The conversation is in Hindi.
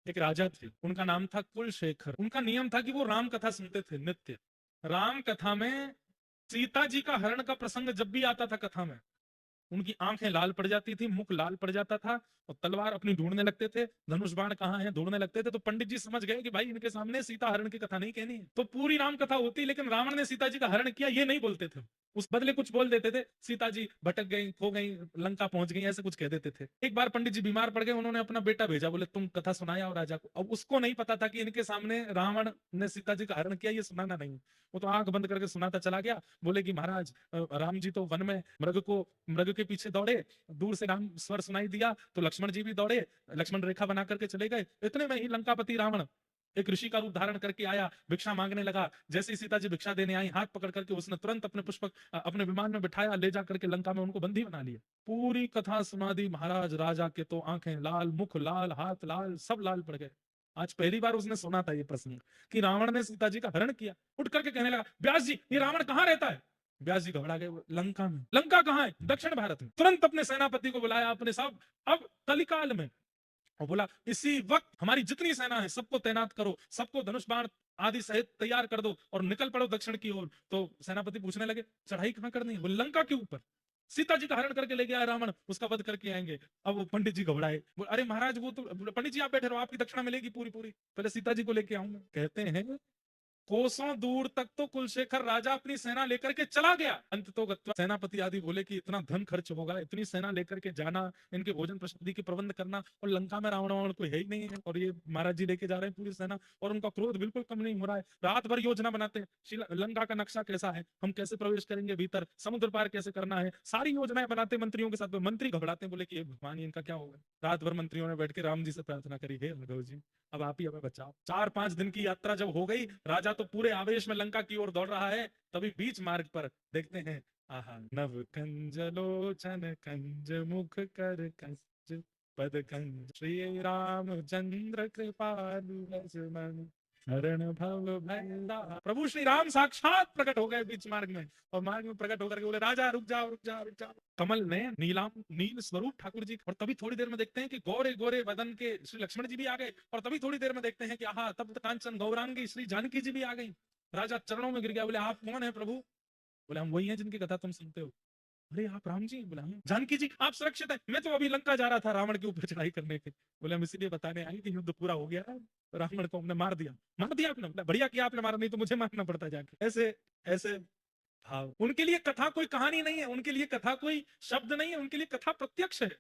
एक राजा थे, उनका नाम था कुलशेखर। उनका नियम था कि वो राम कथा सुनते थे नित्य। राम कथा में सीता जी का हरण का प्रसंग जब भी आता था कथा में, उनकी आंखें लाल पड़ जाती थी, मुख लाल पड़ जाता था, और तलवार अपनी ढूंढने लगते थे, धनुष बाण कहाँ है ढूंढने लगते थे। तो पंडित जी समझ गए कि भाई इनके सामने सीता हरण की कथा नहीं कहनी है। तो पूरी राम कथा होती, लेकिन रावण ने सीता जी का हरण किया ये नहीं बोलते थे। उस बदले कुछ बोल देते थे, सीता जी भटक गई, खो गई, लंका पहुंच गई, ऐसे कुछ कह देते थे। एक बार पंडित जी बीमार पड़ गए, उन्होंने अपना बेटा भेजा, बोले तुम कथा सुनाया और राजा को। अब उसको नहीं पता था कि इनके सामने रावण ने सीता जी का हरण किया, ये सुनाना नहीं। वो तो आंख बंद करके सुनाता चला गया। बोले कि महाराज राम जी तो वन में मृग के पीछे दौड़े, दूर से राम स्वर सुनाई दिया तो लक्ष्मण जी भी दौड़े, लक्ष्मण रेखा बना करके चले गए। इतने में ही लंकापति रावण एक ऋषि का रूप धारण करके आया, भिक्षा मांगने लगा। जैसे ही सीता जी भिक्षा देने आई, हाथ पकड़ करके उसने तुरंत अपने पुष्पक अपने विमान में बिठाया, ले जा करके लंका में उनको बंदी बना लिया। पूरी कथा सुना दी महाराज। राजा के तो आंखें लाल, मुख लाल, हाथ लाल, सब लाल पड़ गए। आज पहली बार उसने सुना था ये प्रसंग कि रावण ने सीता जी का हरण किया। उठ करके कहने लगा, व्यास जी ये रावण कहाँ रहता है? व्यास जी घबरा गए, लंका में। लंका कहाँ है? दक्षिण भारत में। तुरंत अपने सेनापति को बुलाया, अपने सब, अब कलिकाल में, और बोला इसी वक्त हमारी जितनी सेना है सबको तैनात करो, सबको धनुष बाण आदि सहित तैयार कर दो और निकल पड़ो दक्षिण की ओर। तो सेनापति पूछने लगे चढ़ाई कहां करनी है? बोले लंका के ऊपर। सीता जी का हरण करके ले गया रावण, उसका वध करके आएंगे। अब वो पंडित जी घबराए, अरे महाराज वो तो, पंडित जी आप बैठे रहो, आपकी दक्षिणा मिलेगी पूरी पूरी, पहले सीता जी को लेके आऊंगा। कहते हैं कोसों दूर तक तो कुलशेखर राजा अपनी सेना लेकर के चला गया। अंत तो सेनापति आदि बोले कि इतना धन खर्च होगा, इतनी सेना लेकर के जाना, इनके भोजन प्रसादी के प्रबंध करना, और लंका में रावण वावण कोई है ही नहीं है, और ये महाराज जी लेके जा रहे हैं पूरी सेना, और उनका क्रोध बिल्कुल कम नहीं हो रहा है। रात भर योजना बनाते हैं, लंका का नक्शा कैसा है, हम कैसे प्रवेश करेंगे भीतर, समुद्र पार कैसे करना है, सारी योजनाएं बनाते मंत्रियों के साथ। मंत्री घबराते हैं, बोले कि भगवान इनका क्या होगा। रात भर मंत्रियों ने बैठ के राम जी से प्रार्थना करी, हे राघव जी अब आप ही हमें बचाओ। 4-5 दिन की यात्रा जब हो गई, राजा तो पूरे आवेश में लंका की ओर दौड़ रहा है, तभी बीच मार्ग पर देखते हैं, आहा नव कंज लोचन कंज मुख कर कंज पद कंज श्री रामचंद्र कृपालु लक्ष्मण शरण भव भैया। प्रभु श्री राम साक्षात प्रकट हो गए बीच मार्ग में, और मार्ग में प्रकट होकर के बोले राजा रुक जाओ रुक जाओ रुक जाओ। कमल ने नील स्वरूप ठाकुर जी, और तभी थोड़ी देर में देखते हैं कि गोरे गोरे बदन के श्री लक्ष्मण जी भी आ गए, और तभी थोड़ी देर में देखते हैं कि आहा तप्त कांचन गौरांगी श्री जानकी जी भी आ गई। राजा चरणों में गिर गया, बोले आप कौन है प्रभु? बोले हम वही हैं जिनकी कथा तुम सुनते हो। अरे आप राम जी? बोला हम। जानकी जी आप सुरक्षित है? मैं तो अभी लंका जा रहा था रावण के ऊपर चढ़ाई करने के। बोले हम इसीलिए बताने आए कि युद्ध पूरा हो गया है, रावण को हमने मार दिया। मार दिया आपने? बढ़िया किया आपने मारा, नहीं तो मुझे मारना पड़ता जाके। ऐसे ऐसे भाव। उनके लिए कथा कोई कहानी नहीं है, उनके लिए कथा कोई शब्द नहीं है, उनके लिए कथा प्रत्यक्ष है।